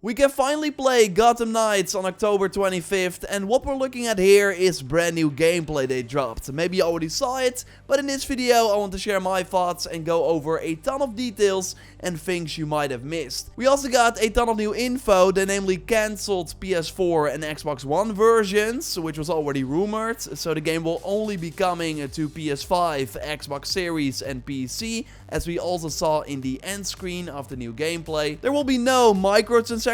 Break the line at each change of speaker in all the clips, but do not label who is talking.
We can finally play Gotham Knights on October 25th, and what we're looking at here is brand new gameplay they dropped. Maybe you already saw it, but in this video I want to share my thoughts and go over a ton of details and things you might have missed. We also got a ton of new info, they namely cancelled PS4 and Xbox One versions, which was already rumored, so the game will only be coming to PS5, Xbox Series and PC, as we also saw in the end screen of the new gameplay. There will be no microtransactions,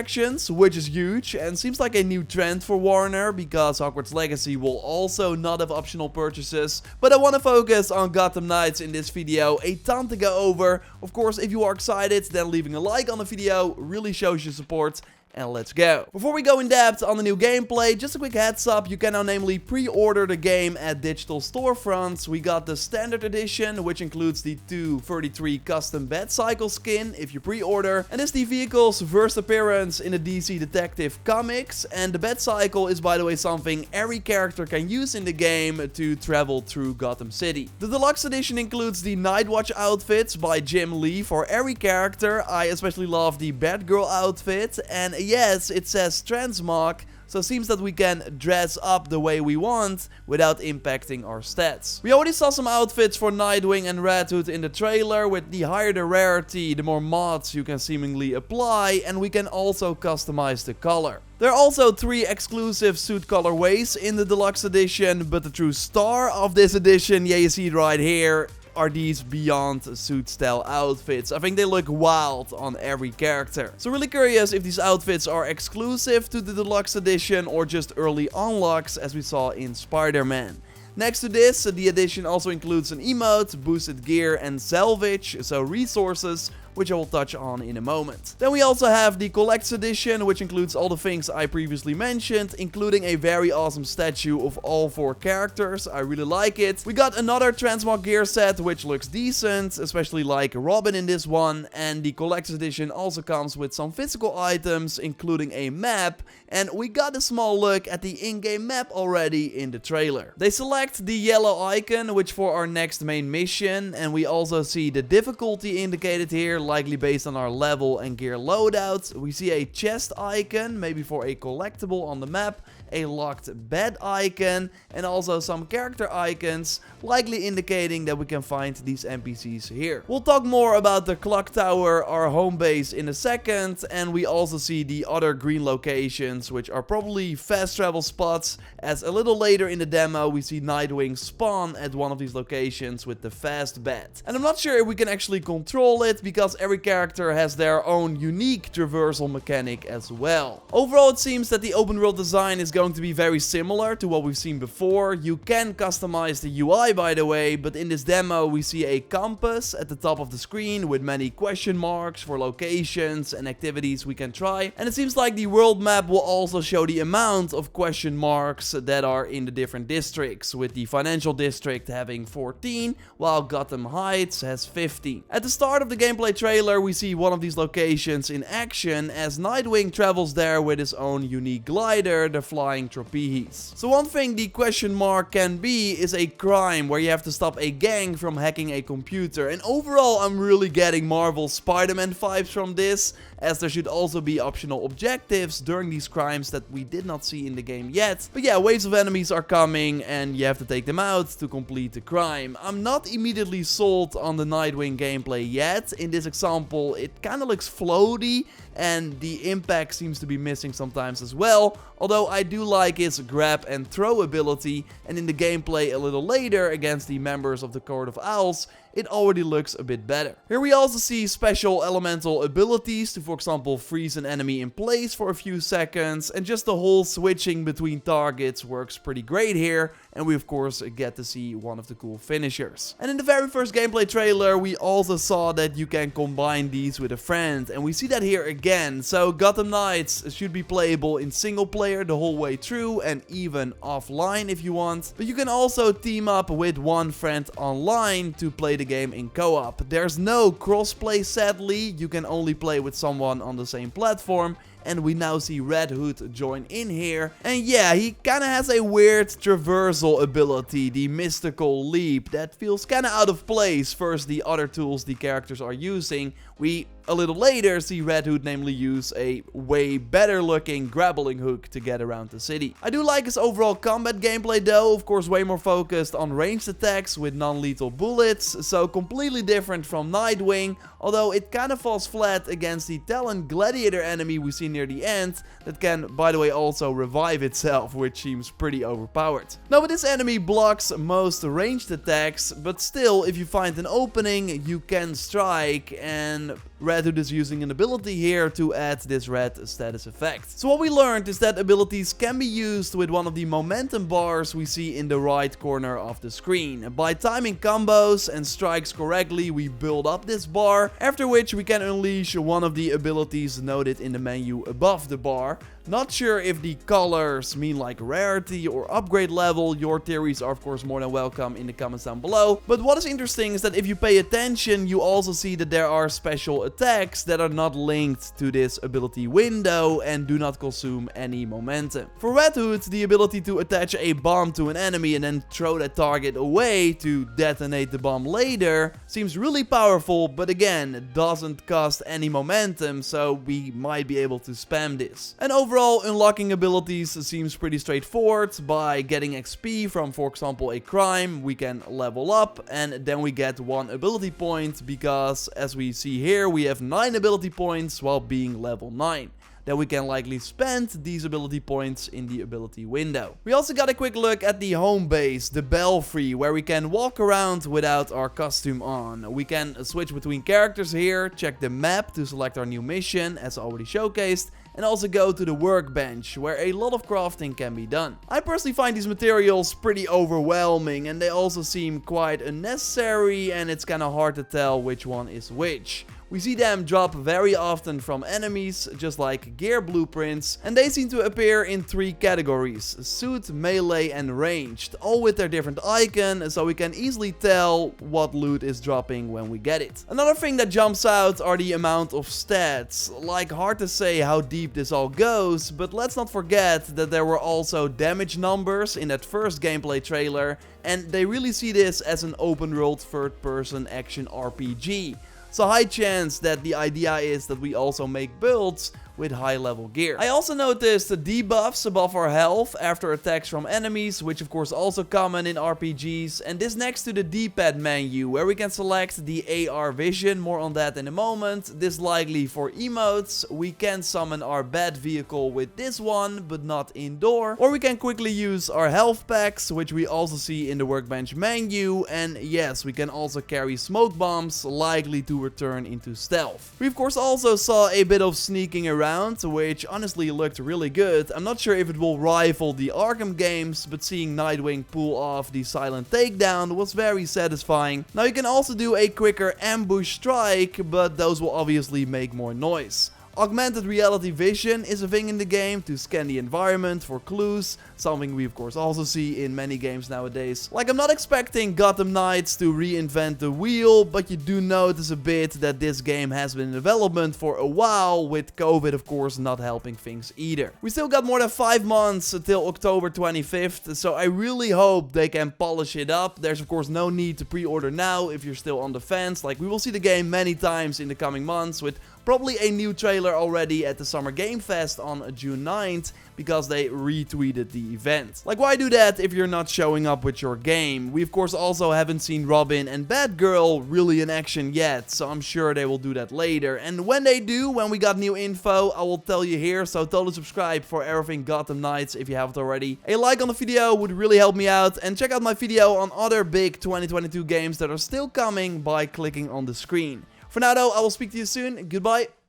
which is huge and seems like a new trend for Warner, because Hogwarts Legacy will also not have optional purchases. But I want to focus on Gotham Knights in this video, a ton to go over. Of course, if you are excited, then leaving a like on the video really shows your support. And let's go. Before we go in depth on the new gameplay, just a quick heads up, you can now namely pre-order the game at digital storefronts. We got the standard edition, which includes the 233 custom bed cycle skin if you pre-order, and is the vehicle's first appearance in the DC Detective comics. And the bed cycle is, by the way, something every character can use in the game to travel through Gotham City. The deluxe edition includes the Nightwatch outfits by Jim Lee for every character. I especially love the Batgirl outfit, and yes, it says transmog, so it seems that we can dress up the way we want without impacting our stats. We already saw some outfits for Nightwing and Red Hood in the trailer. With the higher the rarity, the more mods you can seemingly apply, and we can also customize the color. There are also 3 exclusive suit colorways in the deluxe edition, but the true star of this edition, yeah, you see it right here, are these beyond suit style outfits. I think they look wild on every character. So really curious if these outfits are exclusive to the deluxe edition or just early unlocks as we saw in Spider-Man. Next to this, the edition also includes an emote, boosted gear and salvage, so resources, which I will touch on in a moment. Then we also have the Collector's Edition, which includes all the things I previously mentioned, including a very awesome statue of all 4 characters. I really like it. We got another transmog gear set, which looks decent, especially like Robin in this one, and the Collector's Edition also comes with some physical items, including a map, and we got a small look at the in-game map already in the trailer. They select the yellow icon, which for our next main mission, and we also see the difficulty indicated here, likely based on our level and gear loadouts. We see a chest icon, maybe for a collectible on the map, a locked bed icon, and also some character icons, likely indicating that we can find these NPCs here. We'll talk more about the clock tower, our home base, in a second, and we also see the other green locations, which are probably fast travel spots, as a little later in the demo we see Nightwing spawn at one of these locations with the fast bed. And I'm not sure if we can actually control it, because every character has their own unique traversal mechanic as well. Overall, it seems that the open world design is going to be very similar to what we've seen before. You can customize the UI, by the way, but in this demo we see a compass at the top of the screen with many question marks for locations and activities we can try. And it seems like the world map will also show the amount of question marks that are in the different districts, with the financial district having 14, while Gotham Heights has 15. At the start of the gameplay trailer, we see one of these locations in action as Nightwing travels there with his own unique glider, the flying trapeze. So one thing the question mark can be is a crime where you have to stop a gang from hacking a computer. And overall, I'm really getting Marvel Spider-Man vibes from this, as there should also be optional objectives during these crimes that we did not see in the game yet. But yeah, waves of enemies are coming and you have to take them out to complete the crime. I'm not immediately sold on the Nightwing gameplay yet. In this example, it kind of looks floaty and the impact seems to be missing sometimes as well, although I do like his grab and throw ability, and in the gameplay a little later against the members of the Court of Owls, it already looks a bit better. Here we also see special elemental abilities to, for example, freeze an enemy in place for a few seconds, and just the whole switching between targets works pretty great here, and we of course get to see one of the cool finishers. And in the very first gameplay trailer we also saw that you can combine these with a friend, and we see that here again. So Gotham Knights should be playable in single player the whole way through and even offline if you want, but you can also team up with one friend online to play the game in co-op. There's no crossplay sadly, you can only play with someone on the same platform, and we now see Red Hood join in here. And yeah, he kinda has a weird traversal ability, the mystical leap, that feels kinda out of place versus the other tools the characters are using. We a little later see Red Hood namely use a way better looking grappling hook to get around the city. I do like his overall combat gameplay though, of course way more focused on ranged attacks with non-lethal bullets, so completely different from Nightwing, although it kind of falls flat against the Talon Gladiator enemy we see near the end, that can by the way also revive itself, which seems pretty overpowered. Now this enemy blocks most ranged attacks, but still if you find an opening you can strike, and Red Hood is using an ability here to add this red status effect. So what we learned is that abilities can be used with one of the momentum bars we see in the right corner of the screen. By timing combos and strikes correctly we build up this bar, after which we can unleash one of the abilities noted in the menu above the bar. Not sure if the colors mean like rarity or upgrade level, your theories are of course more than welcome in the comments down below. But what is interesting is that if you pay attention you also see that there are special attacks that are not linked to this ability window and do not consume any momentum. For Red Hood, the ability to attach a bomb to an enemy and then throw that target away to detonate the bomb later seems really powerful, but again it doesn't cost any momentum, so we might be able to spam this. And overall, unlocking abilities seems pretty straightforward. By getting XP from, for example, a crime, we can level up and then we get 1 ability point, because as we see here we have 9 ability points while being level 9. Then we can likely spend these ability points in the ability window. We also got a quick look at the home base, the Belfry, where we can walk around without our costume on. We can switch between characters here, check the map to select our new mission as already showcased, and also go to the workbench where a lot of crafting can be done. I personally find these materials pretty overwhelming and they also seem quite unnecessary, and it's kinda hard to tell which one is which. We see them drop very often from enemies, just like gear blueprints, and they seem to appear in 3 categories: suit, melee and ranged, all with their different icon, so we can easily tell what loot is dropping when we get it. Another thing that jumps out are the amount of stats. Like, hard to say how deep this all goes, but let's not forget that there were also damage numbers in that first gameplay trailer, and they really see this as an open world third-person action RPG. So high chance that the idea is that we also make builds with high level gear. I also noticed the debuffs above our health after attacks from enemies, which of course also common in RPGs, and this next to the D-pad menu where we can select the AR vision, more on that in a moment. This likely for emotes. We can summon our bat vehicle with this one, but not indoor, or we can quickly use our health packs, which we also see in the workbench menu, and yes, we can also carry smoke bombs, likely to return into stealth. We of course also saw a bit of sneaking around, which honestly looked really good. I'm not sure if it will rival the Arkham games, but seeing Nightwing pull off the silent takedown was very satisfying. Now you can also do a quicker ambush strike, but those will obviously make more noise. Augmented reality vision is a thing in the game to scan the environment for clues, something we of course also see in many games nowadays. Like, I'm not expecting Gotham Knights to reinvent the wheel, but you do notice a bit that this game has been in development for a while, with COVID of course not helping things either. We still got more than 5 months until October 25th, so I really hope they can polish it up. There's of course no need to pre-order now if you're still on the fence. Like, we will see the game many times in the coming months, with probably a new trailer already at the Summer Game Fest on June 9th, because they retweeted the event. Like, why do that if you're not showing up with your game? We of course also haven't seen Robin and Batgirl really in action yet, so I'm sure they will do that later. And when they do, when we got new info, I will tell you here, so totally subscribe for everything Gotham Knights if you haven't already. A like on the video would really help me out, and check out my video on other big 2022 games that are still coming by clicking on the screen. For now though, I will speak to you soon. Goodbye.